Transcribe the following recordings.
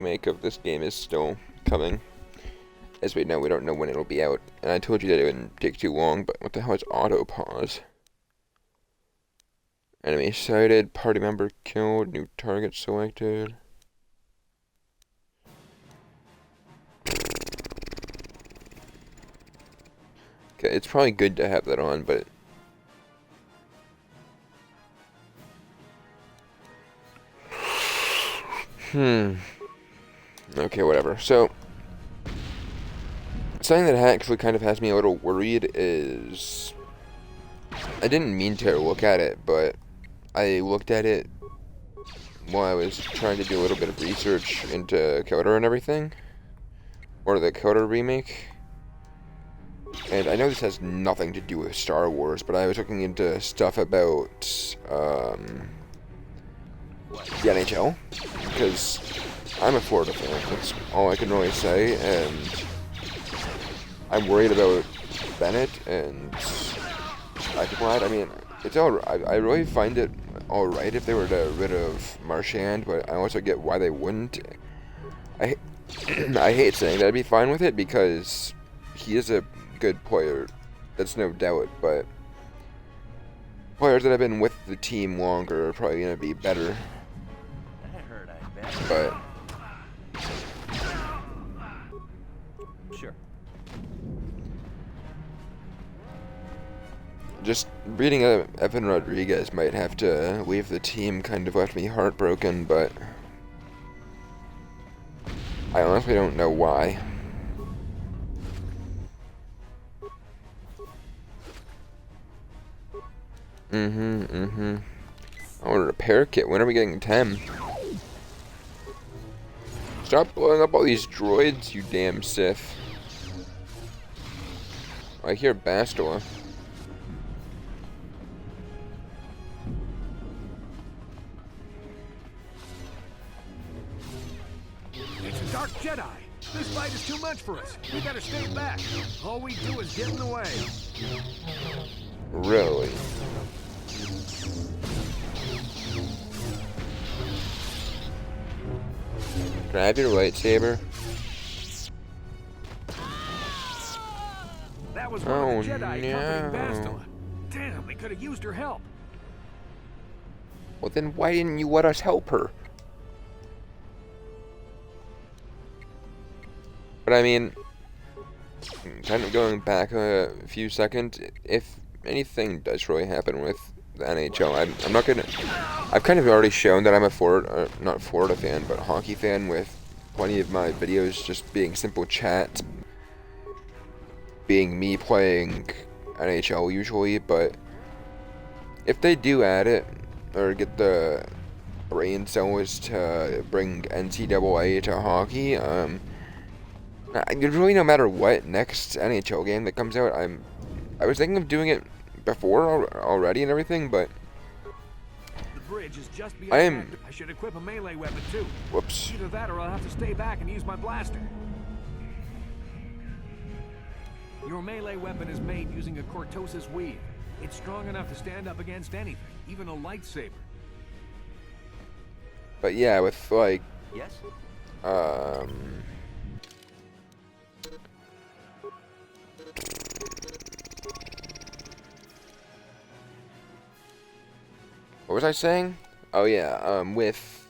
remake of this game is still coming. As we know, we don't know when it'll be out. And I told you that it wouldn't take too long, but what the hell is auto pause? Enemy sighted, party member killed, new target selected. Okay, it's probably good to have that on, but okay, whatever. So something that actually kind of has me a little worried is I didn't mean to look at it, but I looked at it while I was trying to do a little bit of research into KOTOR and everything, or the KOTOR remake. And I know this has nothing to do with Star Wars, but I was looking into stuff about the NHL, because I'm a Florida fan. That's all I can really say, and I'm worried about Bennett and I mean, it's all. I really find it all right if they were to rid of Marchand, but I also get why they wouldn't. I I hate saying that. I'd be fine with it because he is a good player. That's no doubt. But players that have been with the team longer are probably gonna be better. But sure. Just reading Evan Rodriguez might have to leave the team kind of left me heartbroken, but I honestly don't know why. I ordered a repair kit. When are we getting 10? Stop blowing up all these droids, you damn Sith. I hear Bastila. It's a dark Jedi. This fight is too much for us. We better stay back. All we do is get in the way. Really? Can I have your lightsaber? That was one of the Jedi no. accompanying Bastila. Damn, they could have used her help. Well, then why didn't you let us help her? But I mean, kind of going back a few seconds, if anything does really happen with the NHL, I'm not gonna. I've kind of already shown that I'm a not Florida fan, but hockey fan, with plenty of my videos just being simple chats, being me playing NHL usually. But if they do add it, or get the brain cells to bring NCAA to hockey, really no matter what next NHL game that comes out, I was thinking of doing it before already and everything, but The bridge is just I beyond. I should equip a melee weapon too. whoops. Either that or I'll have to stay back and use my blaster. Your melee weapon is made using a cortosis weave. It's strong enough to stand up against anything, even a lightsaber. But yeah, with like Yes? what was I saying? Oh yeah, with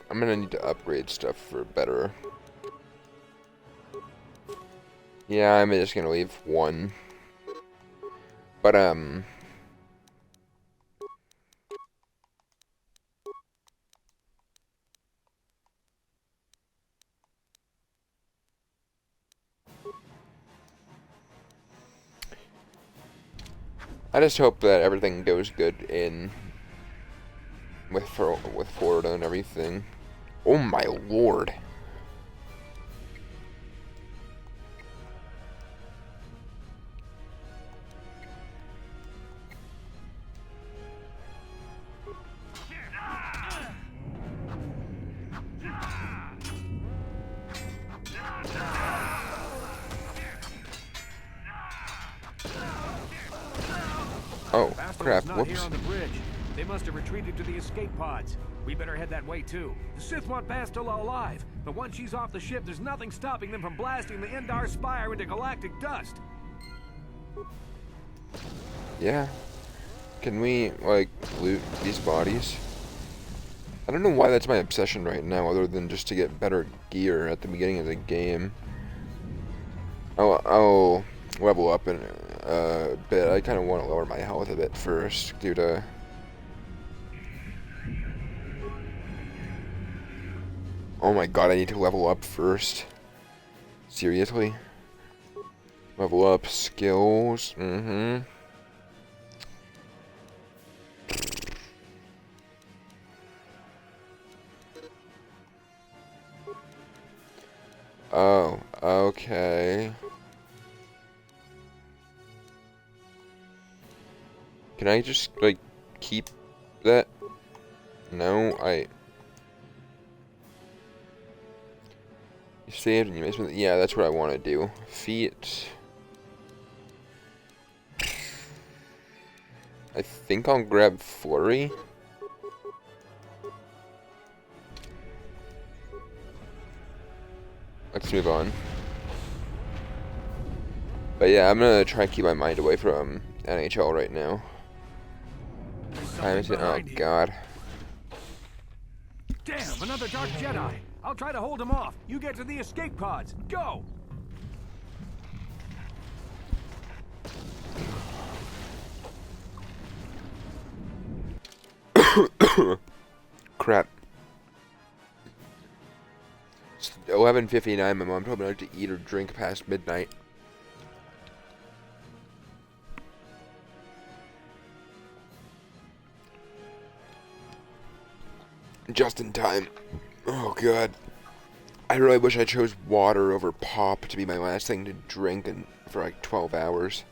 I'm gonna need to upgrade stuff for better. Yeah, I'm just gonna leave one. But I just hope that everything goes good in with Florida and everything. Oh my lord. Oh, crap. Bastila's not Whoops. here on the bridge. They must have retreated to the escape pods. We better head that way too. The Sith want Bastila alive, but once she's off the ship, there's nothing stopping them from blasting the Endar Spire into galactic dust. Yeah. Can we, like, loot these bodies? I don't know why that's my obsession right now, other than just to get better gear at the beginning of the game. I'll level up in a bit. I kind of want to lower my health a bit first, due to... Oh my god, I need to level up first. Seriously? Level up skills. Oh, okay. Can I just, like, keep that? No, You saved and you missed. Yeah, that's what I want to do. Feet. I think I'll grab Flurry. Let's move on. But yeah, I'm gonna try and keep my mind away from NHL right now. Oh god. Damn, another Dark Jedi. I'll try to hold him off. You get to the escape pods. Go! Crap. It's 11:59. My mom told me not to eat or drink past midnight. Just in time. Oh god. I really wish I chose water over pop to be my last thing to drink for like 12 hours.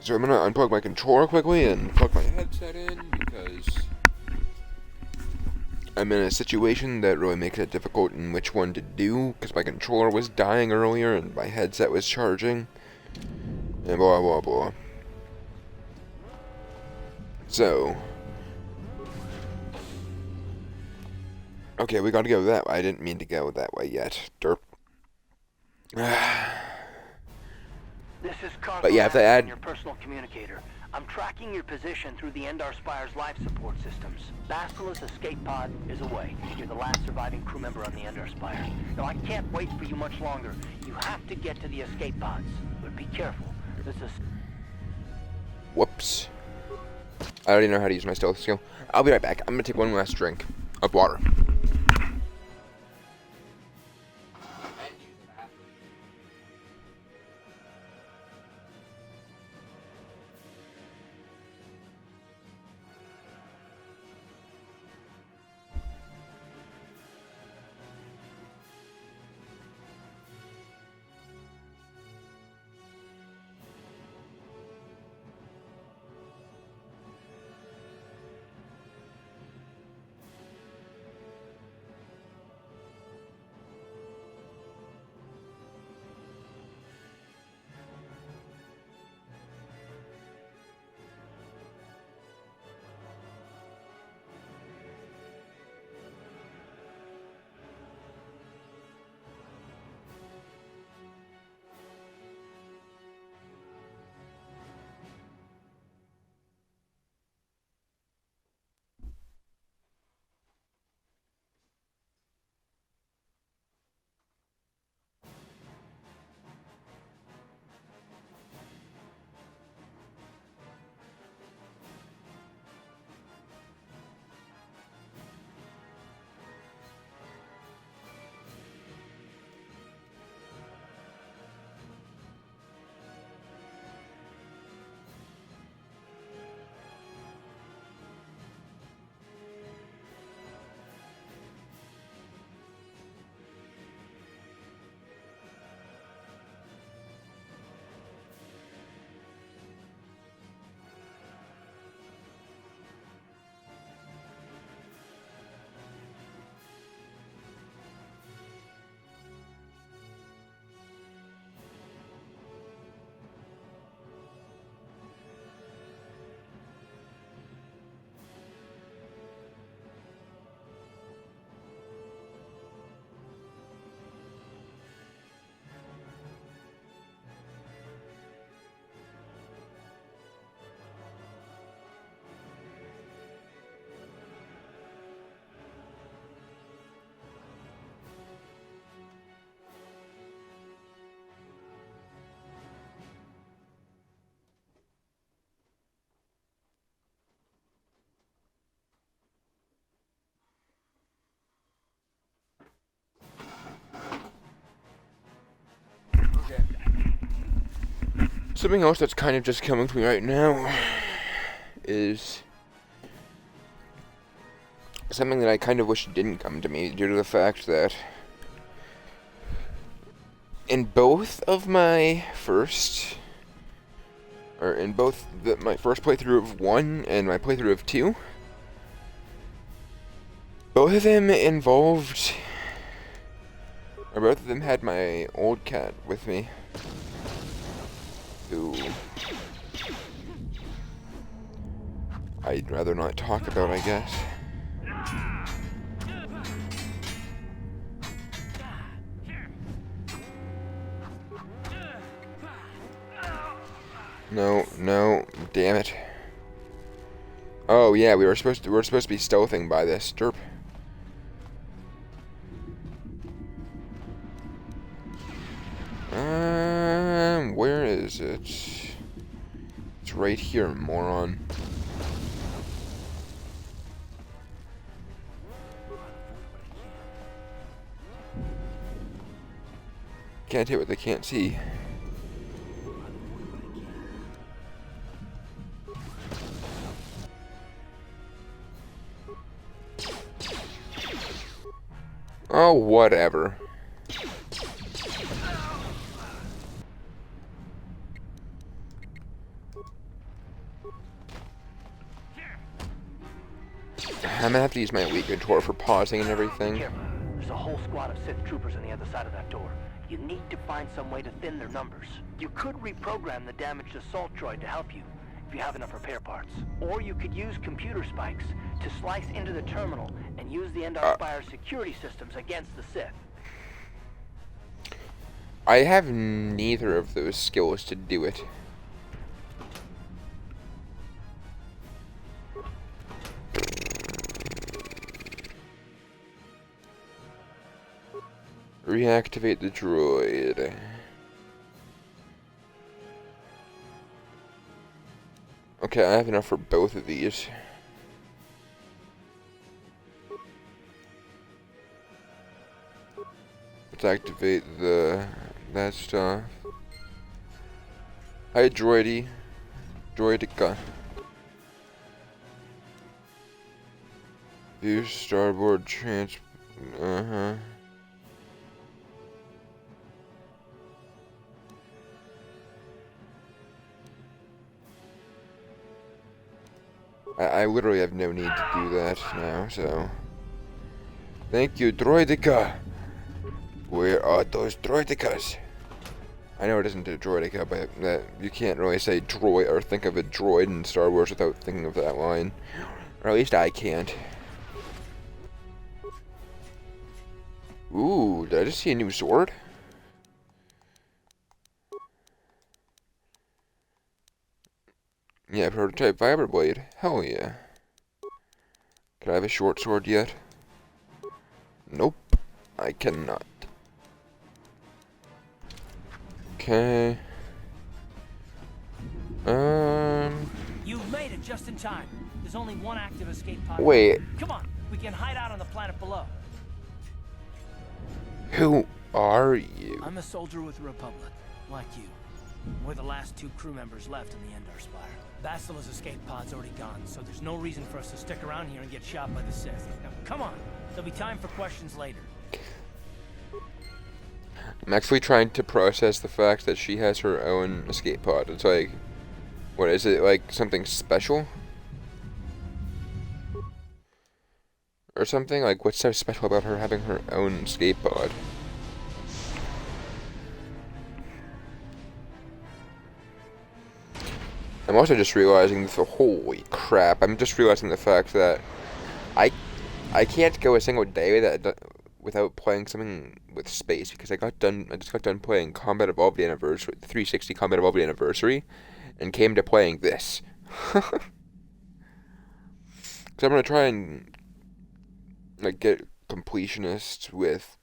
So I'm gonna unplug my controller quickly and plug my headset in because I'm in a situation that really makes it difficult in which one to do because my controller was dying earlier and my headset was charging. And blah blah blah. So, okay, we gotta go that way. I didn't mean to go that way yet. Derp. This is But yeah, if they add your personal communicator. I'm tracking your position through the Endar Spire's life support systems. Bastila's escape pod is away. You're the last surviving crew member on the Endar Spire. Now, I can't wait for you much longer. You have to get to the escape pods. But be careful. This is... Whoops. I already know how to use my stealth skill. I'll be right back. I'm gonna take one last drink of water. Something else that's kind of just coming to me right now is something that I kind of wish didn't come to me due to the fact that in both of my first, or in both my first playthrough of 1 and my playthrough of 2, both of them involved, or both of them had my old cat with me, who I'd rather not talk about, I guess. No, damn it. Oh yeah, we were supposed to be stealthing by this. Derp. Where is it? It's right here, moron. Can't hit what they can't see. Oh, whatever. I'm gonna have to use my elite KOTOR for pausing and everything. Careful. There's a whole squad of Sith troopers on the other side of that door. You need to find some way to thin their numbers. You could reprogram the damaged assault droid to help you, if you have enough repair parts. Or you could use computer spikes to slice into the terminal and use the Endar Spire's security systems against the Sith. I have neither of those skills to do it. Reactivate the droid. Okay, I have enough for both of these. Let's activate that stuff. Hi, droidy. Droidica. View starboard trans. I literally have no need to do that now, so. Thank you, Droidica! Where are those Droidicas? I know it isn't a Droidica, but that you can't really say droid or think of a droid in Star Wars without thinking of that line. Or at least I can't. Ooh, did I just see a new sword? Yeah, prototype Vibroblade. Hell yeah. Can I have a short sword yet? Nope, I cannot. Okay. You've made it just in time. There's only one active escape pod. Wait. Come on, we can hide out on the planet below. Who are you? I'm a soldier with the Republic, like you. We're the last 2 crew members left in the Endar Spire. Basila's escape pod's already gone, so there's no reason for us to stick around here and get shot by the Sith. Now, come on. There'll be time for questions later. I'm actually trying to process the fact that she has her own escape pod. It's like, what is it, like something special? Or something? Like, what's so special about her having her own escape pod? I'm also just realizing the holy crap. I'm just realizing the fact that I can't go a single day without playing something with space because I just got done playing Combat Evolved Anniversary, 360 Combat Evolved Anniversary, and came to playing this. Because I'm gonna try and like get completionist with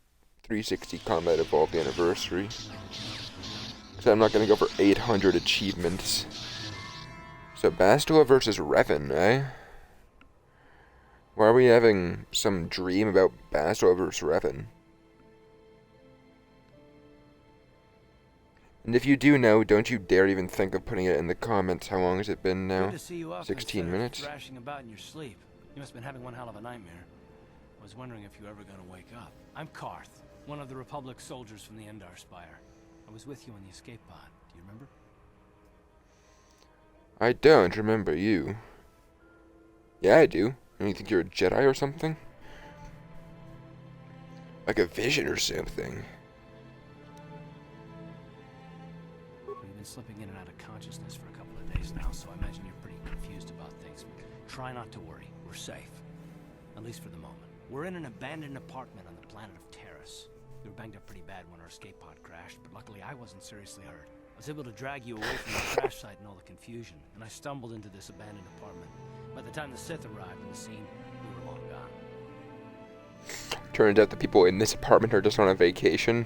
360 Combat Evolved Anniversary. Because I'm not gonna go for 800 achievements. So Bastila versus Revan, eh? Why are we having some dream about Bastila versus Revan? And if you do know, don't you dare even think of putting it in the comments. How long has it been now? Good to see you up 16 instead of minutes? thrashing about in your sleep. You must have been having one hell of a nightmare. I was wondering if you were ever gonna wake up. I'm Karth, one of the Republic soldiers from the Endar Spire. I was with you in the escape pod. Do you remember? I don't remember you. Yeah, I do. You think you're a Jedi or something? Like a vision or something. You've been slipping in and out of consciousness for a couple of days now, so I imagine you're pretty confused about things. Try not to worry. We're safe. At least for the moment. We're in an abandoned apartment on the planet of Terrace. We were banged up pretty bad when our escape pod crashed, but luckily I wasn't seriously hurt. I was able to drag you away from the crash site and all the confusion, and I stumbled into this abandoned apartment. By the time the Sith arrived on the scene, we were long gone. Turns out the people in this apartment are just on a vacation.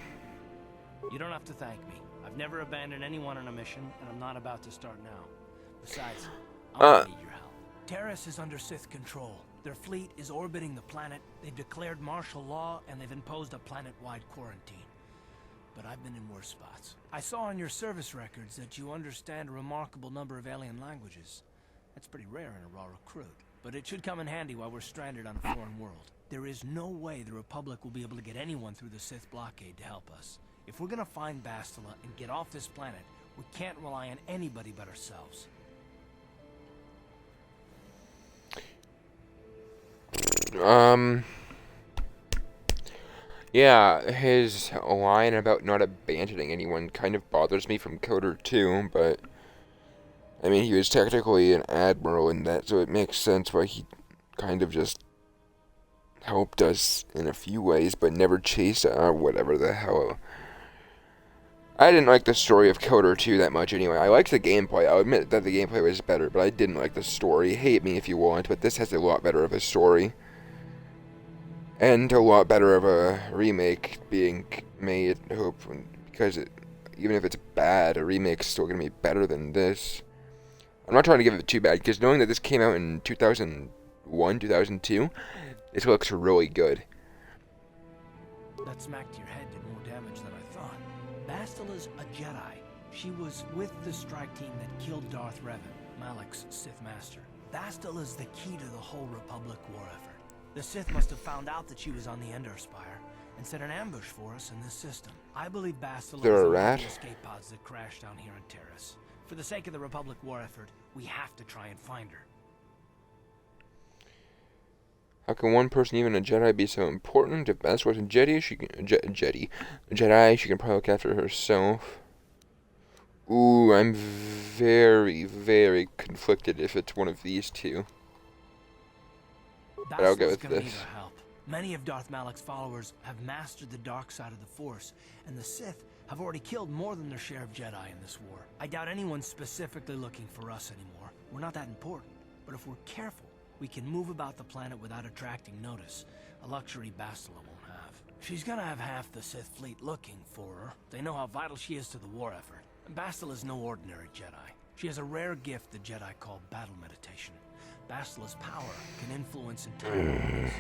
You don't have to thank me. I've never abandoned anyone on a mission, and I'm not about to start now. Besides, I'll need your help. Terrace is under Sith control. Their fleet is orbiting the planet, they've declared martial law, and they've imposed a planet-wide quarantine. But I've been in worse spots. I saw on your service records that you understand a remarkable number of alien languages. That's pretty rare in a raw recruit, but it should come in handy while we're stranded on a foreign world. There is no way the Republic will be able to get anyone through the Sith blockade to help us. If we're gonna find Bastila and get off this planet, we can't rely on anybody but ourselves. Yeah, his line about not abandoning anyone kind of bothers me from KOTOR 2, but I mean, he was technically an admiral in that, so it makes sense why he kind of just helped us in a few ways, but never chased whatever the hell. I didn't like the story of KOTOR 2 that much anyway. I liked the gameplay. I'll admit that the gameplay was better, but I didn't like the story. Hate me if you want, but this has a lot better of a story. And a lot better of a remake being made, hopefully, because even if it's bad, a remake's still going to be better than this. I'm not trying to give it too bad, because knowing that this came out in 2001, 2002, this looks really good. That smack to your head did more damage than I thought. Bastila's a Jedi. She was with the strike team that killed Darth Revan, Malak's Sith Master. Bastila's the key to the whole Republic war effort. The Sith must have found out that she was on the Endar Spire and set an ambush for us in this system. I believe Bastila There was a in rat? the escape pods that crashed down here on Terrace. For the sake of the Republic war effort, we have to try and find her. How can one person, even a Jedi, be so important? If Bastila was a Jedi, she can probably look after herself. Ooh, I'm very, very conflicted if it's one of these two. But I'll go with Bastila's gonna need this. our help. Many of Darth Malak's followers have mastered the dark side of the Force, and the Sith have already killed more than their share of Jedi in this war. I doubt anyone's specifically looking for us anymore. We're not that important. But if we're careful, we can move about the planet without attracting notice, a luxury Bastila won't have. She's gonna have half the Sith fleet looking for her. They know how vital she is to the war effort. And Bastila's no ordinary Jedi. She has a rare gift the Jedi call battle meditation. Bastila's power can influence entire worlds.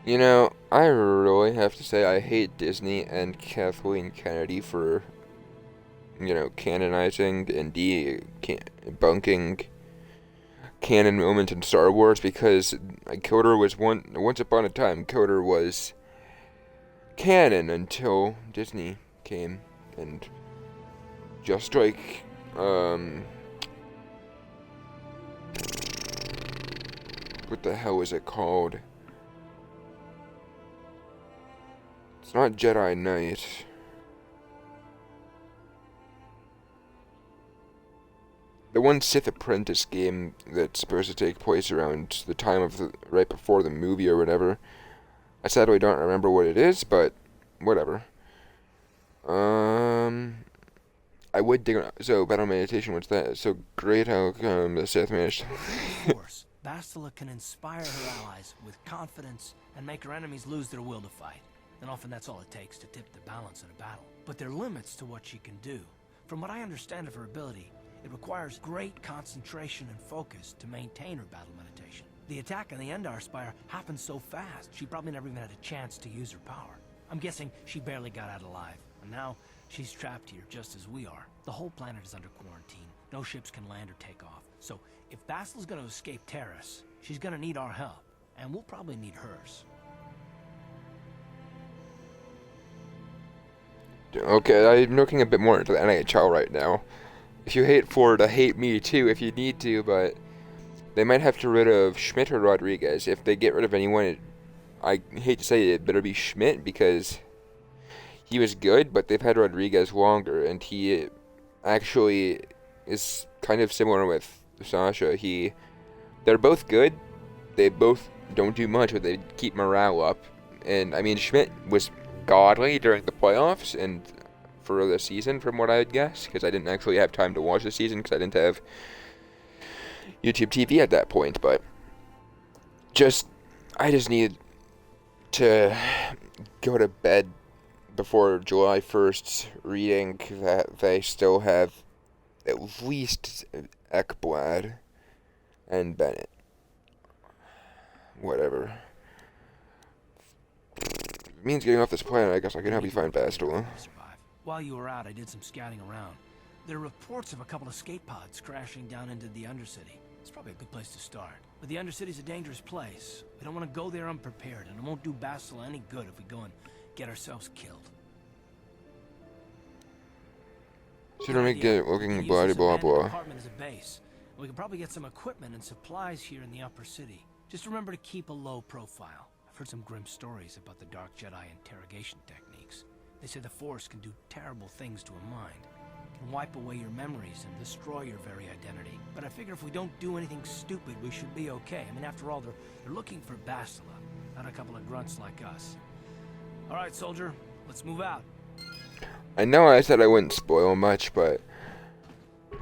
You know, I really have to say I hate Disney and Kathleen Kennedy for, you know, canonizing and debunking canon moments in Star Wars, because KOTOR was once upon a time, KOTOR was canon until Disney came, and just like, what the hell is it called? It's not Jedi Knight. The one Sith Apprentice game that's supposed to take place around the time of right before the movie or whatever. I sadly don't remember what it is, but whatever. I would dig. So battle meditation. What's that? So great how come the Sith managed. Of course, Bastila can inspire her allies with confidence and make her enemies lose their will to fight. And often that's all it takes to tip the balance in a battle. But there are limits to what she can do. From what I understand of her ability, it requires great concentration and focus to maintain her battle meditation. The attack on the Endar Spire happened so fast, she probably never even had a chance to use her power. I'm guessing she barely got out alive. And now, she's trapped here just as we are. The whole planet is under quarantine. No ships can land or take off. So, if Basila's gonna escape Terrace, she's gonna need our help. And we'll probably need hers. Okay, I'm looking a bit more into the NHL right now. If you hate Florida, hate me too if you need to, but they might have to rid of Schmidt or Rodriguez. If they get rid of anyone, I hate to say it better be Schmidt because he was good, but they've had Rodriguez longer, and he actually is kind of similar with Sasha. They're both good. They both don't do much, but they keep morale up. And I mean, Schmidt was godly during the playoffs and for the season, from what I'd guess, because I didn't actually have time to watch the season because I didn't have YouTube TV at that point. But I just need to go to bed before July 1st, reading that they still have at least Ekblad and Bennett. Whatever. It means getting off this planet. I guess I can help you find Bastila. While you were out, I did some scouting around. There are reports of a couple escape pods crashing down into the Undercity. It's probably a good place to start. But the Undercity's a dangerous place. We don't want to go there unprepared, and it won't do Bastila any good if we go and get ourselves killed. Shouldn't we get looking blah blah blah. Apartment as a base. We can probably get some equipment and supplies here in the upper city. Just remember to keep a low profile. I've heard some grim stories about the Dark Jedi interrogation techniques. They say the Force can do terrible things to a mind. It can wipe away your memories and destroy your very identity. But I figure if we don't do anything stupid, we should be okay. I mean, after all, they're looking for Bastila, not a couple of grunts like us. All right, soldier, let's move out. I know I said I wouldn't spoil much, but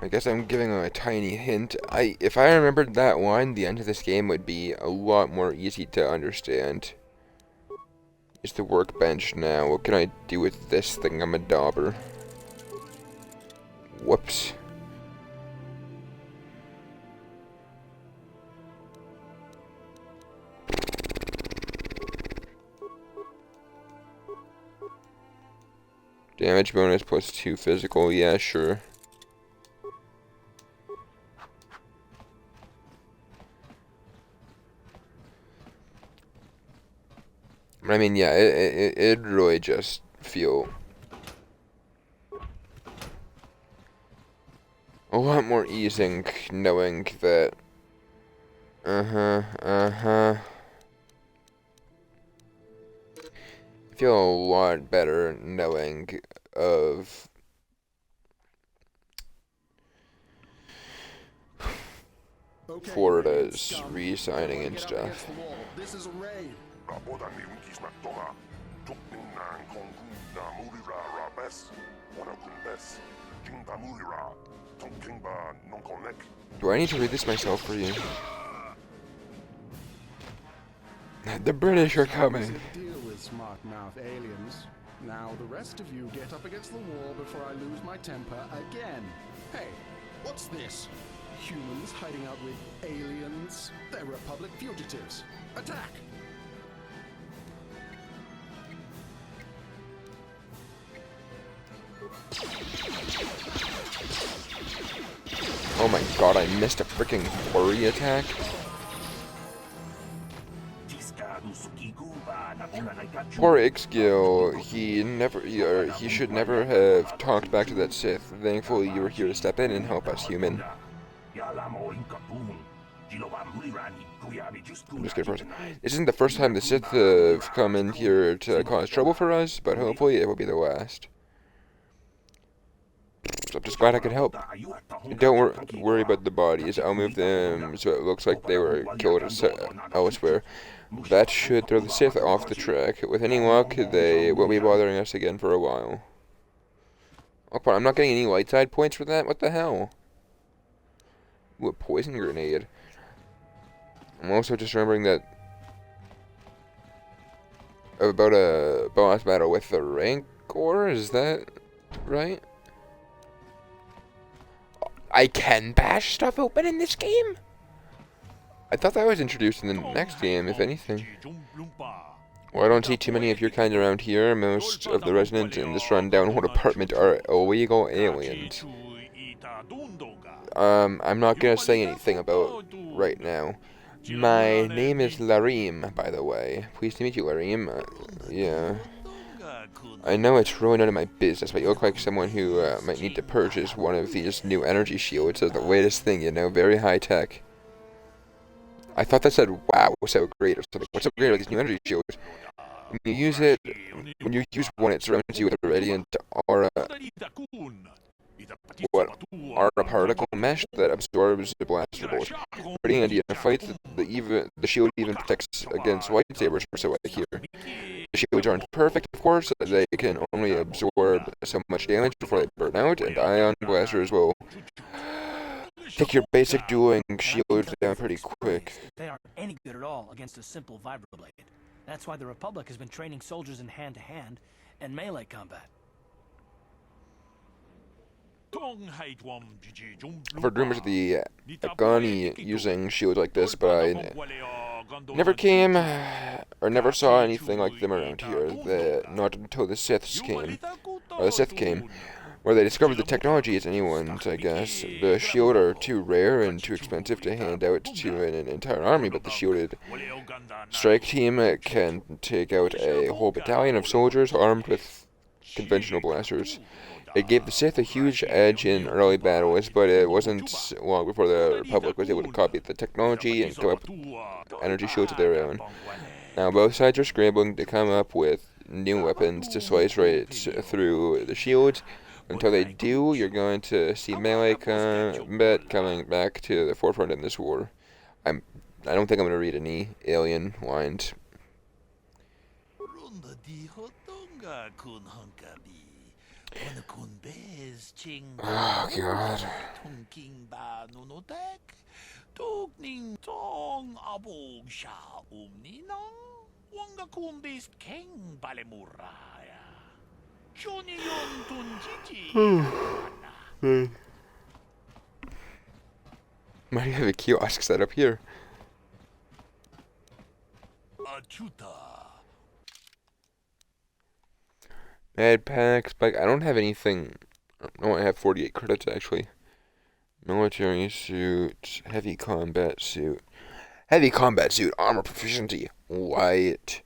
I guess I'm giving a tiny hint. If I remembered that one, the end of this game would be a lot more easy to understand. It's the workbench now. What can I do with this thing? I'm a dauber. Whoops. Damage bonus plus 2 physical. Yeah, sure. I mean, yeah, it'd really just feel a lot more easing knowing that. I feel a lot better knowing of Florida's re-signing and stuff. This is a raid. Do I need to read this myself for you? The British are coming. Deal with smart mouth aliens. Now the rest of you get up against the wall before I lose my temper again. Hey, what's this? Humans hiding out with aliens? They're Republic fugitives. Attack! Oh my god, I missed a freaking flurry attack. Poor Ixgil, he should never have talked back to that Sith. Thankfully you were here to step in and help us, human. I'm just kidding. This isn't the first time the Sith have come in here to cause trouble for us, but hopefully it will be the last. So I'm just glad I could help. Don't worry about the bodies. I'll move them so it looks like they were killed elsewhere. That should throw the Sith off the track. With any luck, they won't be bothering us again for a while. Oh, I'm not getting any light side points for that? What the hell? Ooh, a poison grenade. I'm also just remembering that about a boss battle with the Rancor. Is that right? I can bash stuff open in this game? I thought that was introduced in the next game, if anything. Well, I don't see too many of your kind around here. Most of the residents in this rundown old apartment are illegal aliens. I'm not gonna say anything about right now. My name is Larim, by the way. Pleased to meet you, Larim. Yeah. I know it's really none of my business, but you look like someone who might need to purchase one of these new energy shields as the latest thing, you know, very high tech. I thought that said, wow, so great, or something. What's so great about these new energy shields? When you use one, it surrounds you with a radiant aura, what, aura particle mesh that absorbs the blaster bolts. Pretty handy in a fight. The shield even protects against lightsabers, so I hear. The shields aren't perfect, of course. They can only absorb so much damage before they burn out, and ion blasters will take your basic dueling shield down pretty quick. They aren't any good at all against a simple vibroblade. That's why the Republic has been training soldiers in hand-to-hand and melee combat. I've heard rumors of the Afghani using shields like this, but I never came or never saw anything like them around here. Not until the Siths came, or the Sith came, where they discovered the technology is anyone's, I guess. The shield are too rare and too expensive to hand out to an entire army, but the shielded strike team can take out a whole battalion of soldiers armed with conventional blasters. It gave the Sith a huge edge in early battles, but it wasn't long before the Republic was able to copy the technology and come up with energy shields of their own. Now both sides are scrambling to come up with new weapons to slice right through the shields. Until they do, you're going to see melee combat coming back to the forefront in this war. I don't think I'm going to read any alien lines. Oh, God. Might have a kiosk set up here. Med packs, bike. I don't have anything. No, I have 48 credits actually. Military suit, heavy combat suit. Heavy combat suit, armor proficiency, white.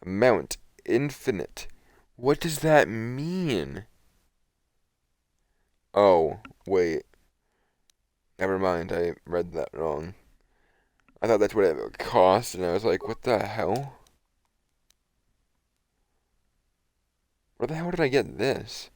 Amount, infinite. What does that mean? Oh, wait. Never mind, I read that wrong. I thought that's what it would cost, and I was like, what the hell? Where the hell did I get this?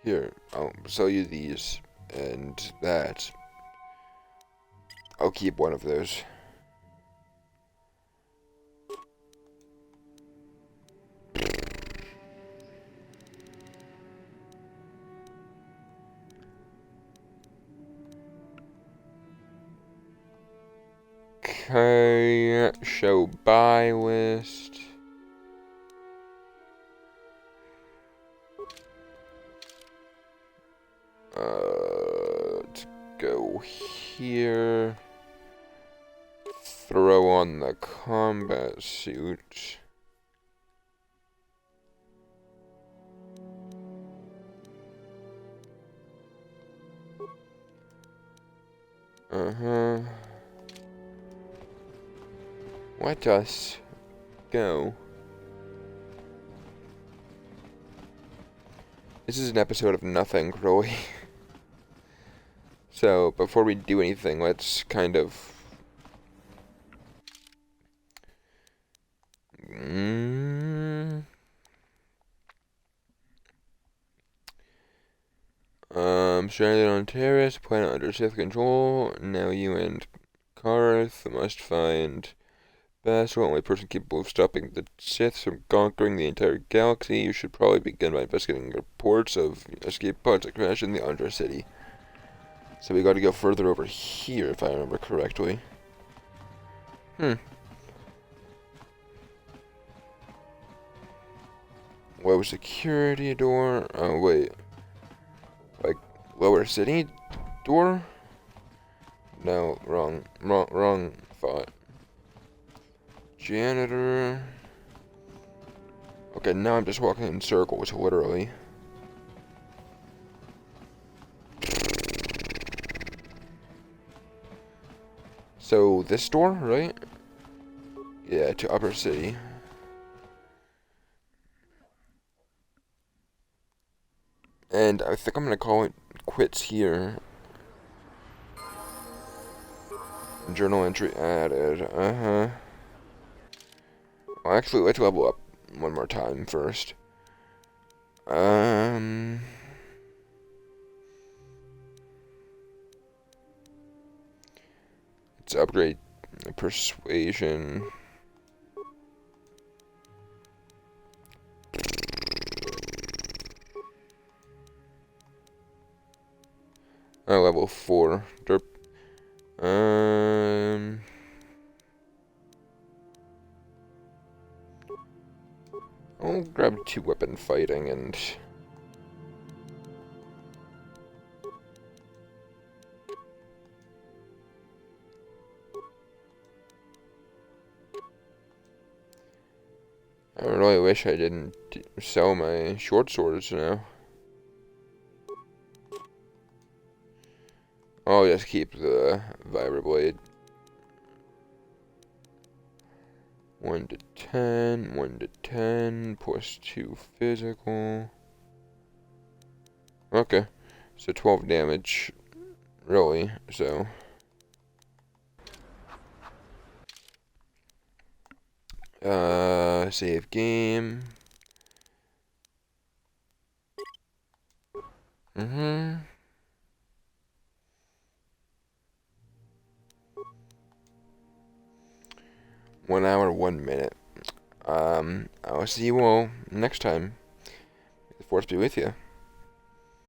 Here, I'll sell you these, and that. I'll keep one of those. Okay, show buy list. Let's go here. Throw on the combat suit. Let us go. This is an episode of nothing, really. So, before we do anything, let's kind of... Stranded on terrace, planet under Sith control. Now you and Karth must find Bastila, only person capable of stopping the Siths from conquering the entire galaxy. You should probably begin by investigating reports of escape pods that crashed in the Undercity. So we gotta go further over here, if I remember correctly. low security door. Oh, wait. Like, lower city door? No, wrong thought. Janitor. Okay, now I'm just walking in circles, literally. So, this door, right? Yeah, to upper city. And I think I'm gonna call it quits here. Journal entry added. Well, actually, let's level up one more time first. Let's upgrade persuasion. Oh, level 4. Derp. I'll grab 2 weapon fighting and... I really wish I didn't sell my short swords now. I'll just keep the vibroblade. 1 to 10, 1 to 10, plus 2 physical. Okay, so 12 damage, really, so. Save game. 1 hour, 1 minute. I'll see you all next time. The force be with you.